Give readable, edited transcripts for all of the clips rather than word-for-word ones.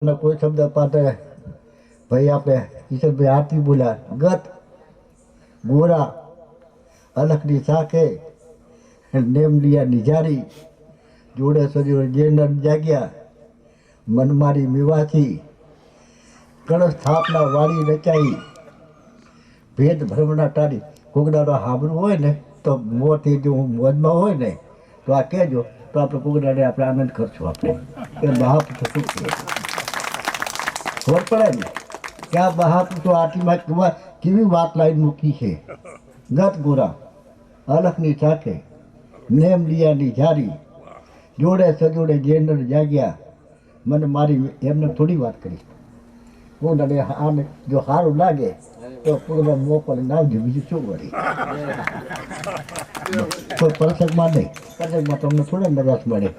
કોઈ શબ્દ પાટે ભાઈ આપણે કિશનભાઈ આરતી બોલ્યા ગત ગોરા અલખની સાખે નેમ લિયા નિજારી જોડે સજોડે જેનર જાગ્યા મનમારી મેવાથી કણ સ્થાપના વાળી રચાઈ ભેદ ભ્રમણા ટાળી કોગડાનો હાબરું હોય ને તો મોંથી જો મોજમાં હોય ને તો આ કહેજો તો આપણે કોગડાને આપણે આનંદ કરશું આપણે એ મહાપુરુષો શું કહે ખબર પડે ને કે આ મહાપુરુષો આટલીમાં કેવી વાત લાઈન મૂકી છે ગત ગોરા અલખની સાથે નેમ લિયાની જારી જોડે સજોડે જેનર જાગ્યા મને મારી એમને થોડી વાત કરી હું તને આને જો સારું લાગે તો પૂરો મોકલ નાવજો બીજું શું વળી કોઈ પ્રસંગમાં નહીં પ્રસંગમાં તમને થોડા નરસ મળે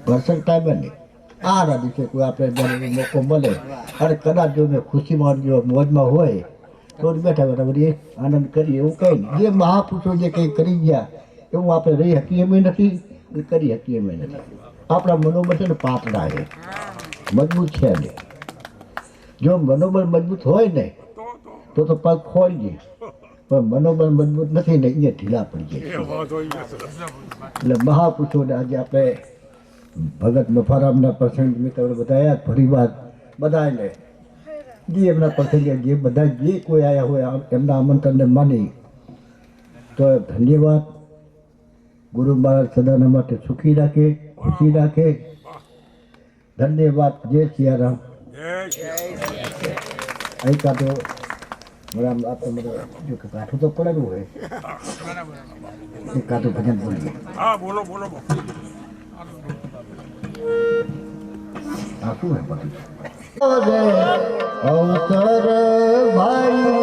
પ્રસંગ ટાઈમે નહીં આ દિવસે કોઈ આપણે જ્યારે મોકો મળે અને કદાચ જો મેં ખુશીમાં જો મોજમાં હોય તો બેઠા બેઠા બધી આનંદ કરીએ એવું કંઈ નહીં જે મહાપુરુષો જે કંઈ કરી ગયા એવું આપણે રહી શકીએ એમ નથી અને કરી શકીએ એમ નથી આપણા મનોબળ છે ને પાતળા છે મજબૂત છે ને જો મનોબળ મજબૂત હોય ને તો પગ ખોઈ જાય પણ મનોબળ મજબૂત નથી ને અહીંયા ઢીલા પડી જાય એટલે મહાપુરુષોને આજે આપણે ભગત મફારામના પ્રસંગ નિમિત્તે બધા પરિવાર બધા લે જે એમના પ્રસંગે જે બધા જે કોઈ આવ્યા હોય એમના આમંત્રણને માની તો ધન્યવાદ ગુરુ મહારાજ સદાના માટે સુખી રાખે ખુશી રાખે ધન્યવાદ જય સિયારામ અહીં કાંતો બરાબર આપણે જો કે કાઠું તો પડેલું હોય એ કાંતો ભજન બોલીએ બોલો બોલો આ શું હે બધું અવસર ભાઈ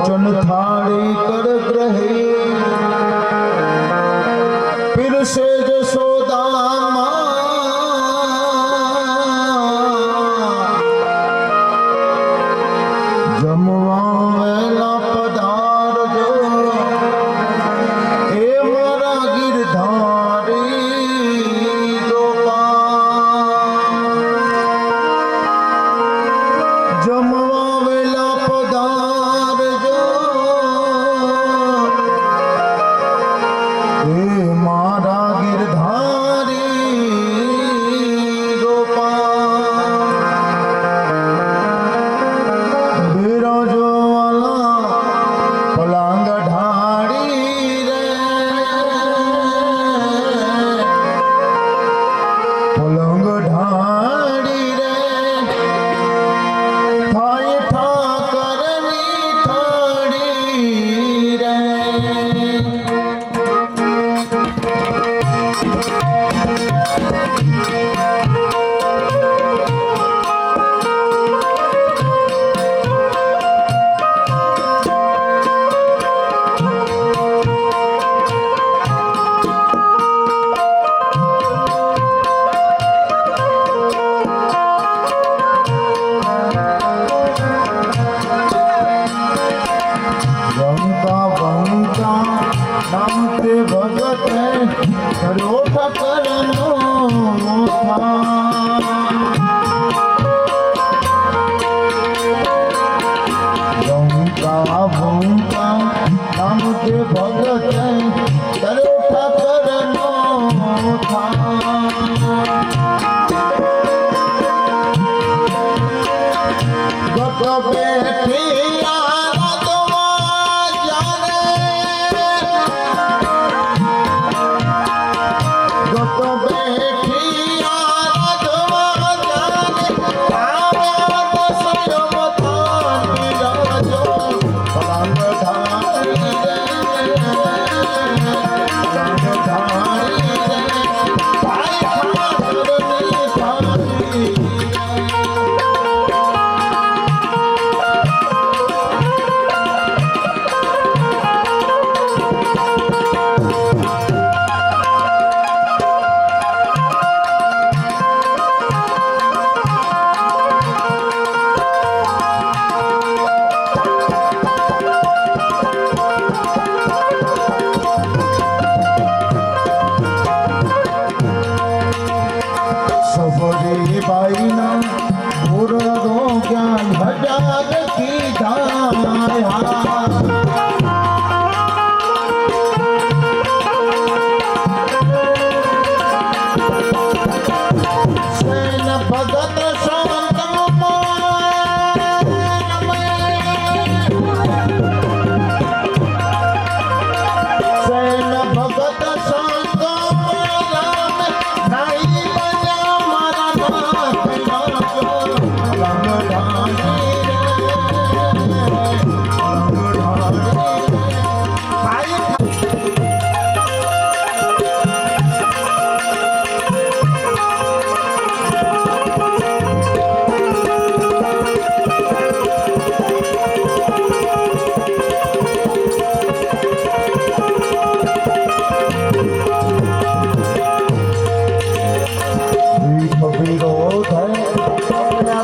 कंचन थाड़ी कर ग्रहे फिर से जसोदा जमवा वेला पधार जो ए मारा गिरधारी जमवा वेला पधार जो ए मारा गिरधारी बिराजो वाला पलंग ढाड़ी रे पलंग ढाड़ी रे थाई ठाकरनी ठाड़ी रे बंका नाम के भगत करो करनो बंका बंका नाम के भगत करो करनो गत बैठी सबरी बाईना पूरा दो ज्ञान हजार की धाया सेन भगत शांत सेन भगत शांत नहीं विरोध है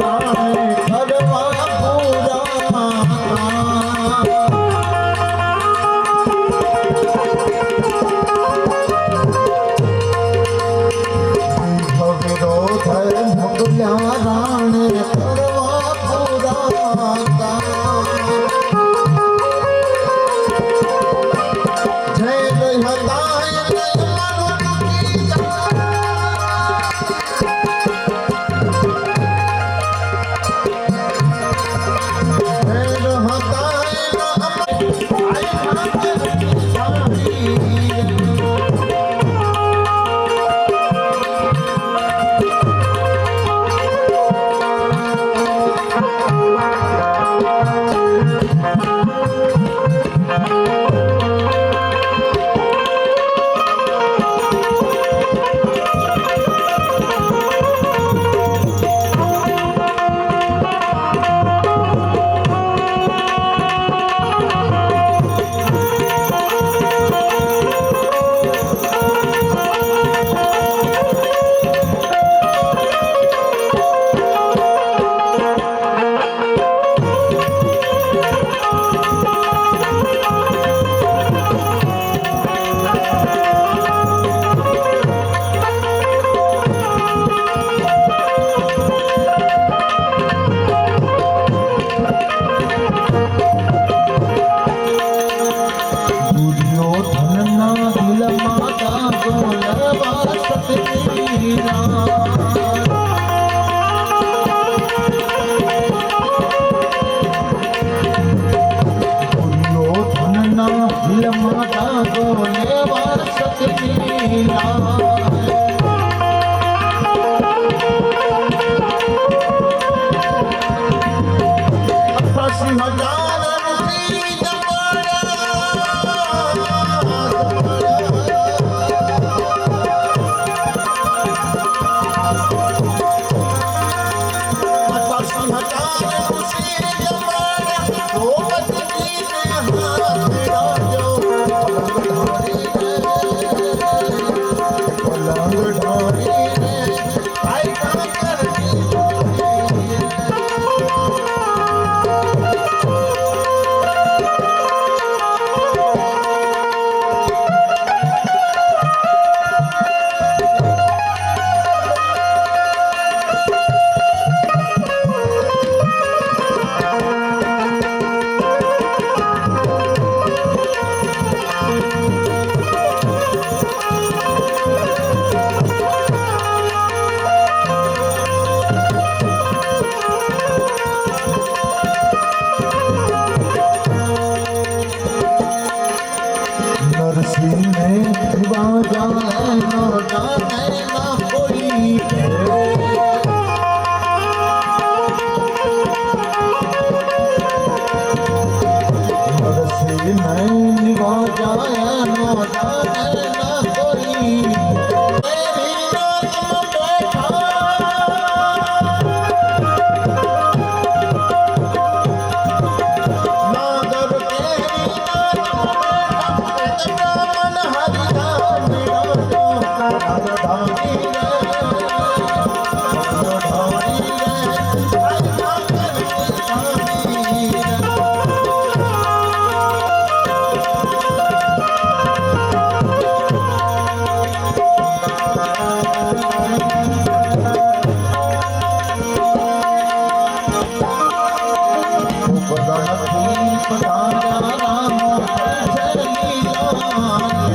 પધાર્યા રામ થઈ છે લીલાલ્યા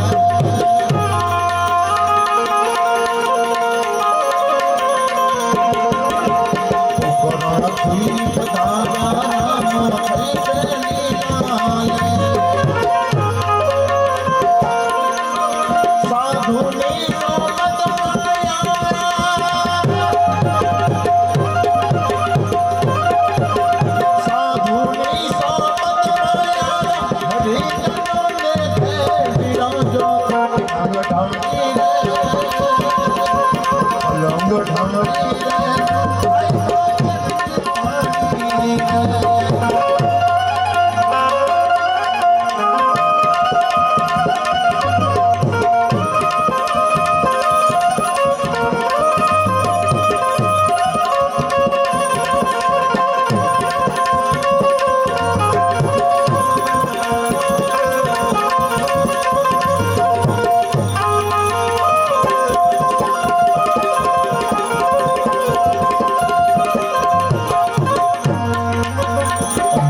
પધાર્યા રામ થઈ છે લીલાલ્યા સાધુની સોમત સાધુની સોમત હરિજનોને તે બિરાજો અંગ ઢાળી રે અલંગ ઢાળી રે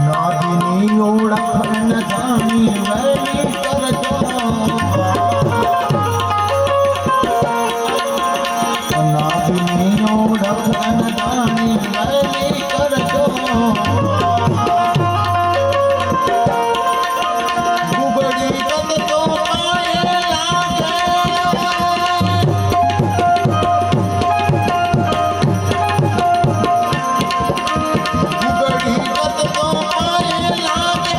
નાદિની ઓળખ ન જાણી વળી કરજો નાદિની ઓળખ ન જાણી વળી કરજો ગુગડી કદ તો માયે લાગે ગુગડી કદ તો માયે લાગે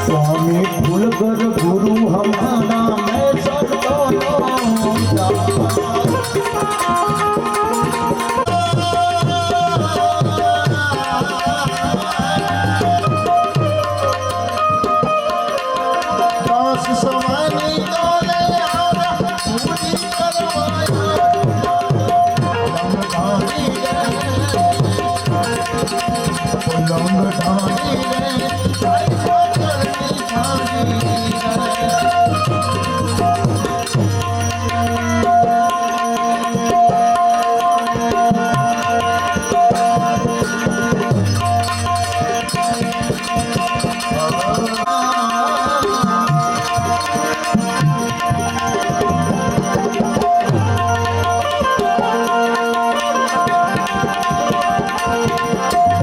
स्वामी फूलगर गुरु हमारा मैं सबको दास समानी तोले आरा पूरी करवाया लंग ढाली रे लंग ढाली रे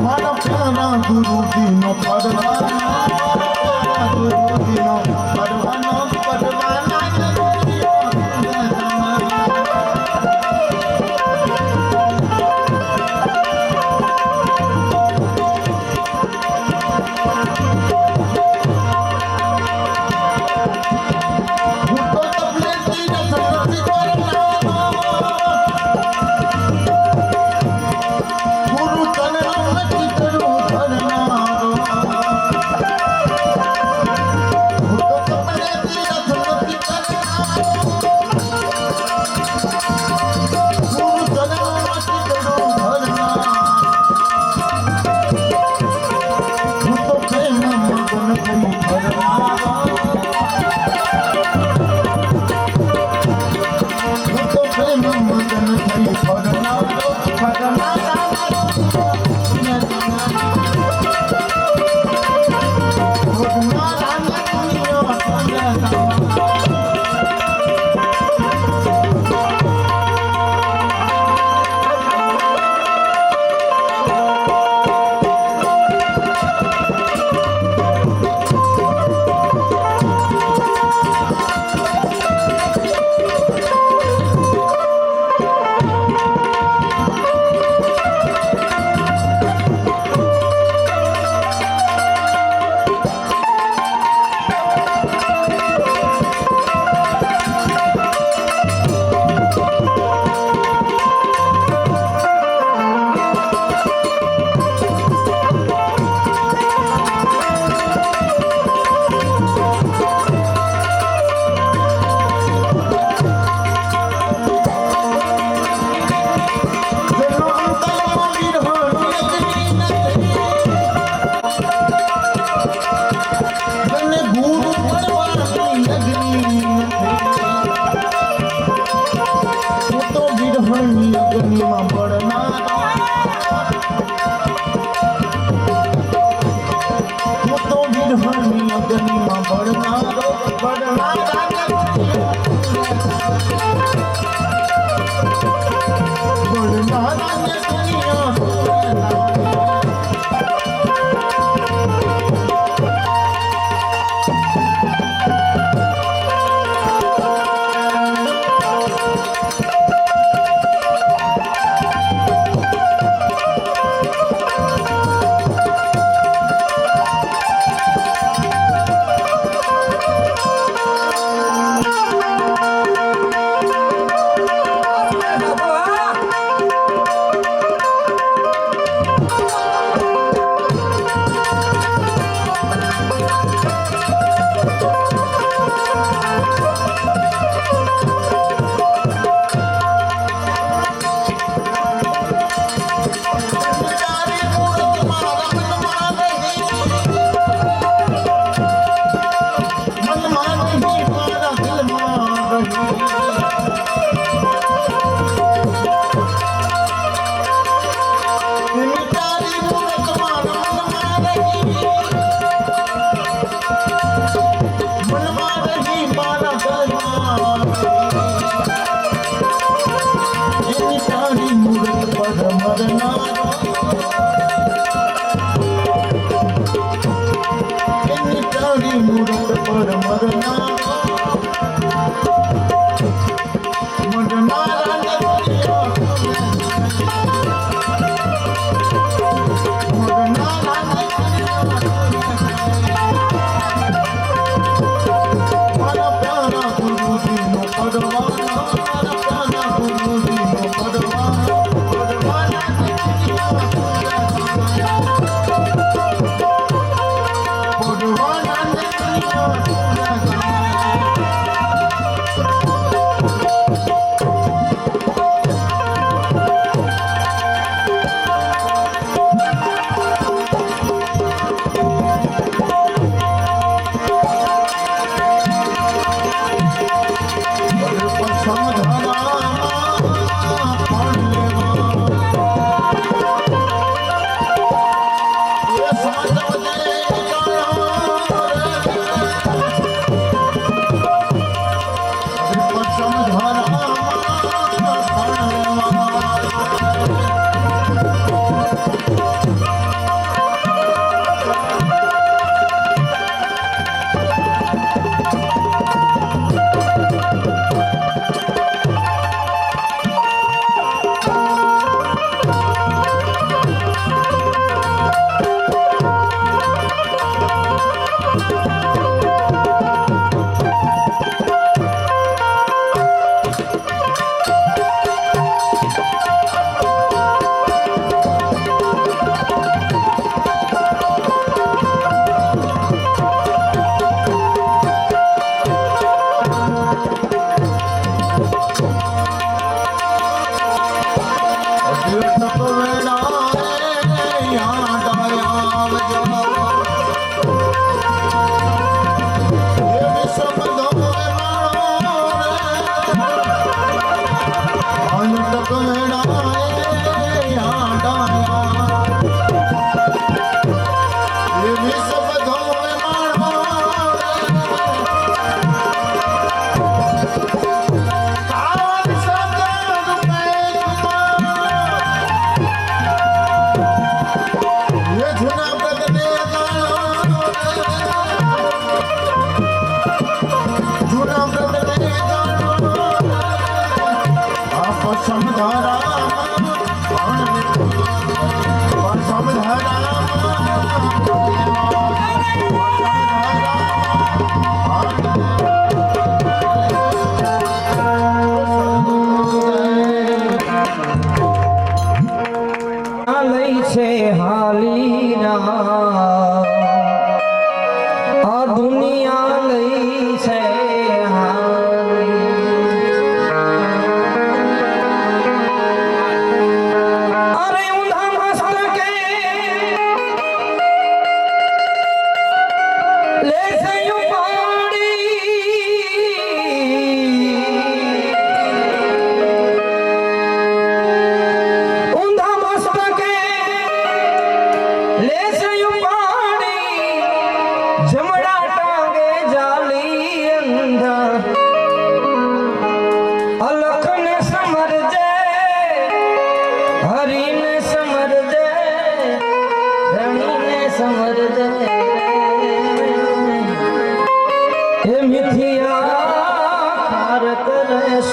મારા પ્યારા ગુરુજીનો પરવાના ગુરુજીનો પરવાનો પરવાના હું તો તબલેટી નથી કરનારો ગુરુ ચરણ ચિતરું ધરનારો હું તો તબલેટી નથી કરનારો ગુરુ ચરણ ચિતરું ધરનારો હું તો પ્રેમ મગન થઈ ભરનારો હું તો પ્રેમ મગન થઈ ભરનારો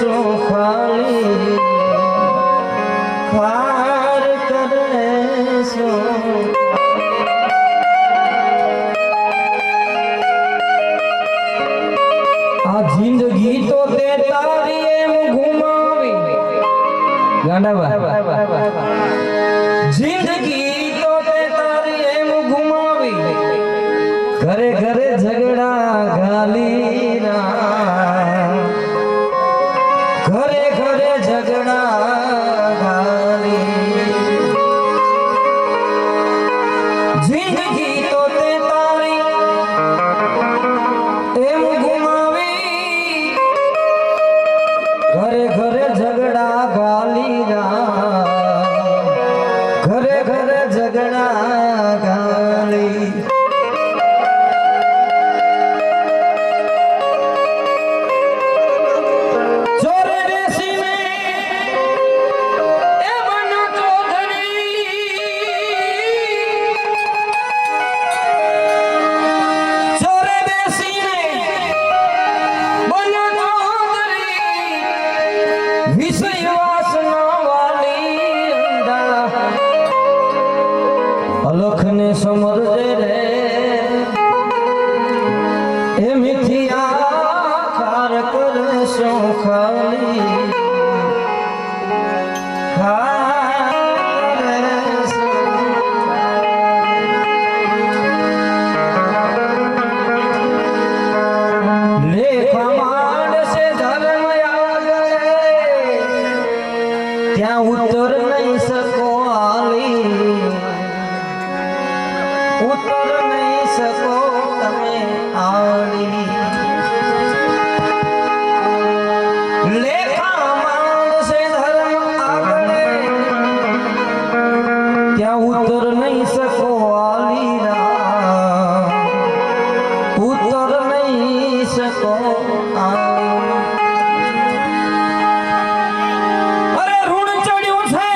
શું ખાલી ખાર કરે શું આ જિંદગી તો તે તારી એમ ઘુમાવી ગાંડાબા જિંદગી તો તે તારી એમ ઘુમાવી ઘરે ઘરે ઝઘડા ગાલી ઘરે ઘરે ઝઘડા ગાલી જિંદગી તો તે તારી એમ ઘુમાવી ઘરે ઘરે ઝઘડા ગાલી ઘરે ઘરે ઝઘડા ગાલી ચોરે બેસીને એ બનો ચોધરી ચોરે બેસીને બનો ચોધરી વિષય વાસના વાલી અંધા અલખને સમરજે રે એ મિથિયા ખાર કરે શું ખાલી ખાર કરે શું લેખા માણસે ધર્મ આગળ ત્યાં ઉત્તર નહીં શકો આલી ઉત્તર નહીં શકો તમે આલી લેખા માણસે ધર્મ આગળ ત્યાં ઉત્તર નહીં શકો આલીરા ઉત્તર નહીં શકો આલી અરે ઋણ ચડ્યું છે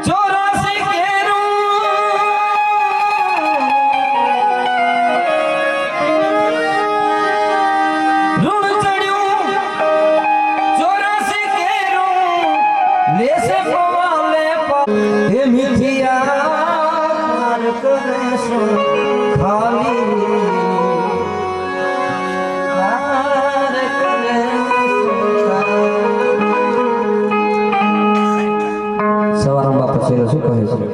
ચોરાસી ઘેરું ઋણ ચડ્યું ચોરાસી ઘેરું લેશે પવાલે એ મિથિયા ખાર કરે શું ખાલી ખાર કરે શું ખાલી સવારમાં પછી શું કહે છે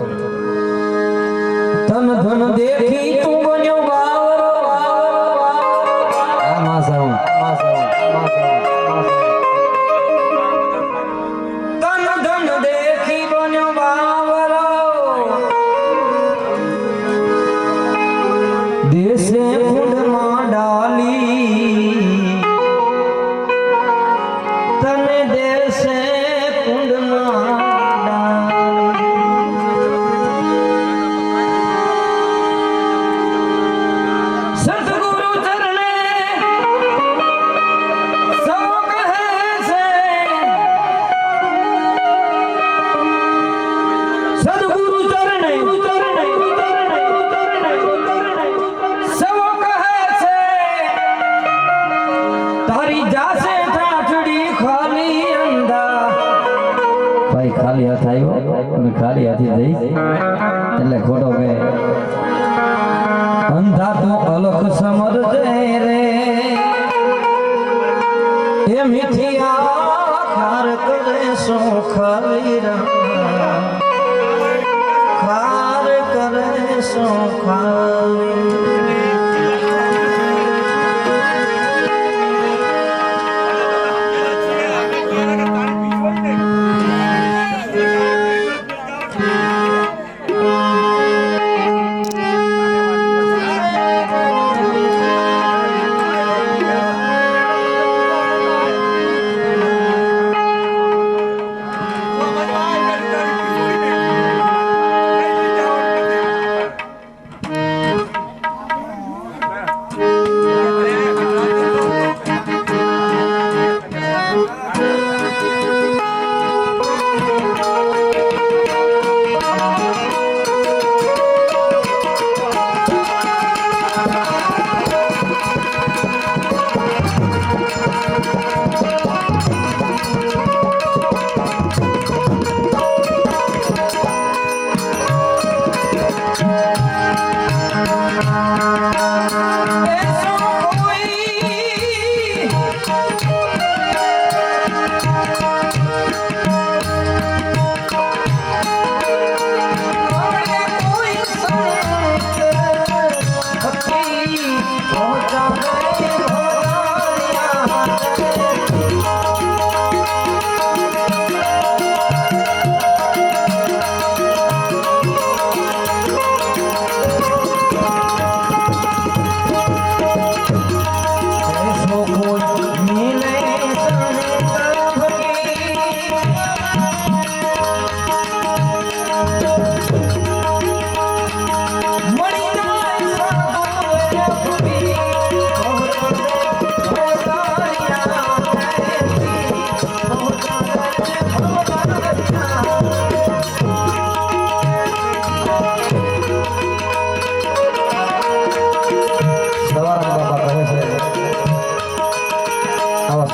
તન ધન દેખી તું બન્યો બાવરો આ માસાઉ તન ધન દેખી બન્યો બાવરો દેશે ફૂંડમાં ડાલી તને દેશે ફૂંડમાં સદગુરુ ચરણે સૌ કહે છે સદગુરુ ચરણે સૌ કહે છે તારી જાશે ઠાઠડી ખાલી અંધા ભાઈ ખાલી હાથ આવ્યો અને ખાલી હાથી જઈશ એટલે ખોટો કે અંધા તો અલખ સમરજે રે એ મિથિયા ખાર કરે શું ખાલી ખાર કરે શું ખાલી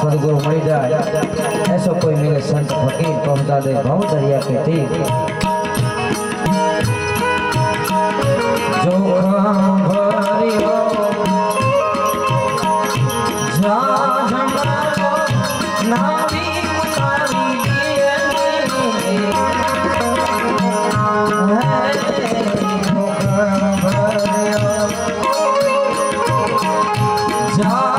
सदगुरु मरी जाए ऐसा कोई मेरे संत फकीर पहुंचा दे भाव दरिया के तीर जो भरियो जा झमारो नावी उतारी दिए जा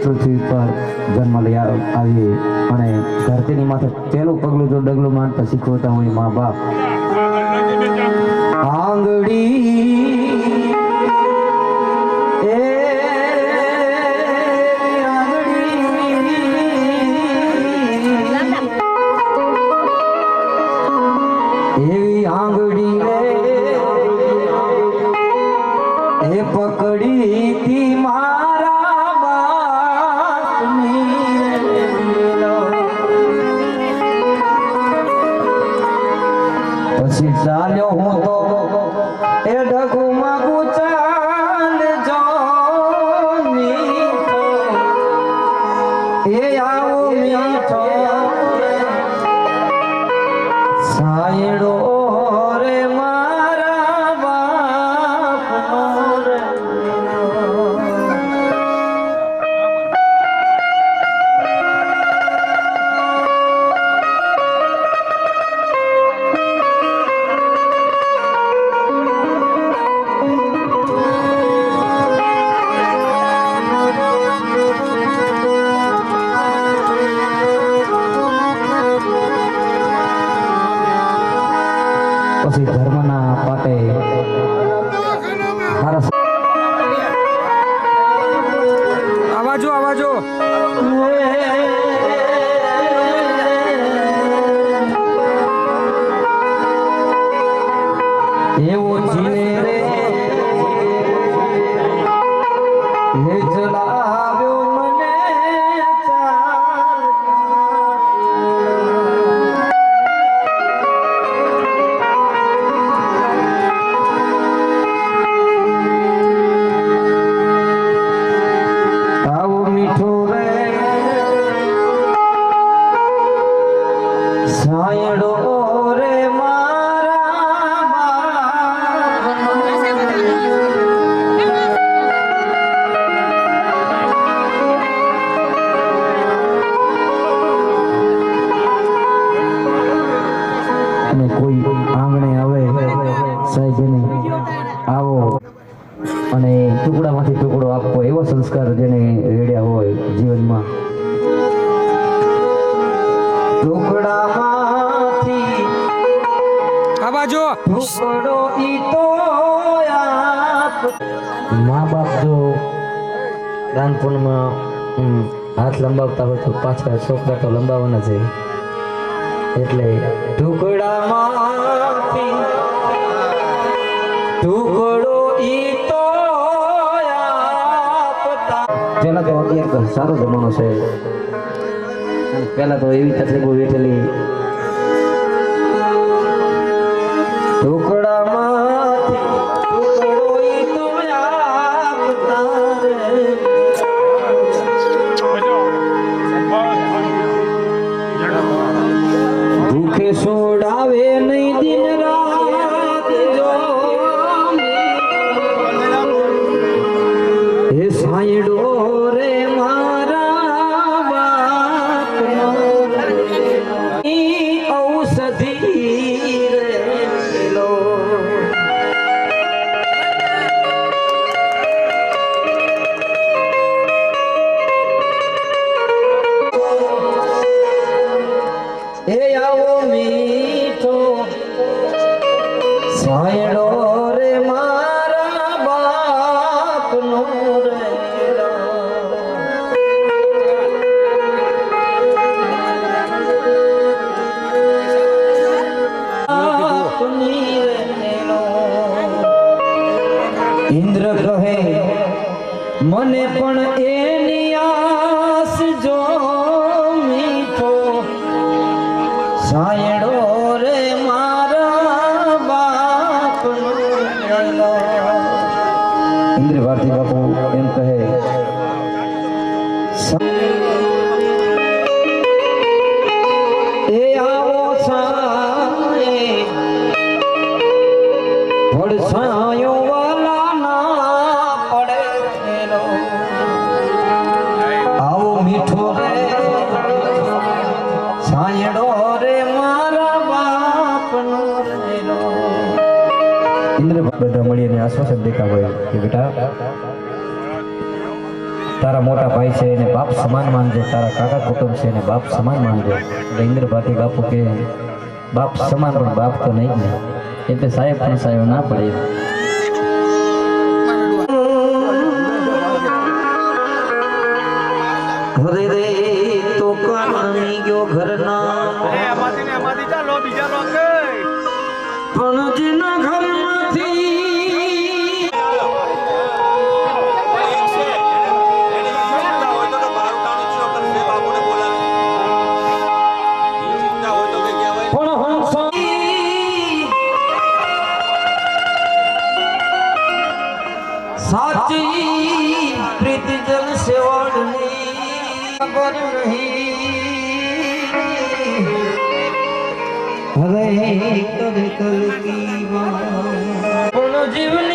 પૃથ્વી પર જન્મ લઈ આવીએ અને ધરતીની માથે પહેલું પગલું જો ડગલું માનતા શીખવતા હોય મા બાપ આંગળી એવી આંગળી એ પકડી તી મારા બાપની પછી ચાલ્યો હું તો એ ડગુમાં ગુચાલ જોની એ આવો મીઠો સાયડો રે મારા બાપનો રે પછી ધર્મના પાટે આવાજો એવો જીને રે એ જલાવ્યો મને આવો મીઠો રે સાયડો રે અને કોઈ આંગણે આવે સાહેબ આવો અને ટુકડામાંથી ટુકડો આપવો એવો સંસ્કાર જેને રેડ્યા હોય જીવનમાં બાજુ ટુકડો ઈ તો મા બાપ જો દાનપુણમાં હાથ લંબાવતા હોય તો પાછળ છોકરા તો લંબાવવાના છે એટલે ટુકડામાંથી ટુકડો ઈ તો આપતા પેલા તો અત્યારે સારો જમાનો છે પેલા તો એવી તકલીફો વેઠેલી ટુકડામાંથી ટુકડો ઈ તો આપતા રે ભૂખે સોડાવે નહીં દિન રાત જો હે સાયડો રે મારા બાપનો ઈ ઔષધિ રે લો એ આવો મીઠો સાયડો રે મારા બાપનો રેલો આપની રેલો ઇન્દ્ર કહે મને પણ એની આસ જો મીઠો સાયડો રે મારા બાપનો રેલો ઇન્દ્ર ભારતી બાપુ એમ કહે એ આવો સાય વડસાયો વાલા ના પડે રેલો આવો મીઠો રે સાયડો રે મારા બાપનો રેલો ઇન્દ્ર બધા મળીને આશ્વાસન દેતા હોય કે બેટા તારા મોટા ભાઈ છે એને બાપ સમાન માનજે તારા કાકા કુટુંબ છે એને બાપ સમાન માનજે એટલે ઇન્દ્ર ભારતી બાપુ કે બાપ સમાન પણ બાપ તો નહીં જ ને એટલે સાહેબ પણ સાહેબ ના પડે હરે રે તો કાની ગયો ઘરના પણ જેના ઘરમાંથી પણ હંસી સાચી પ્રીતિ જન સેવાડની ખબર નહીં હવે કદ કલકી પણ જીવને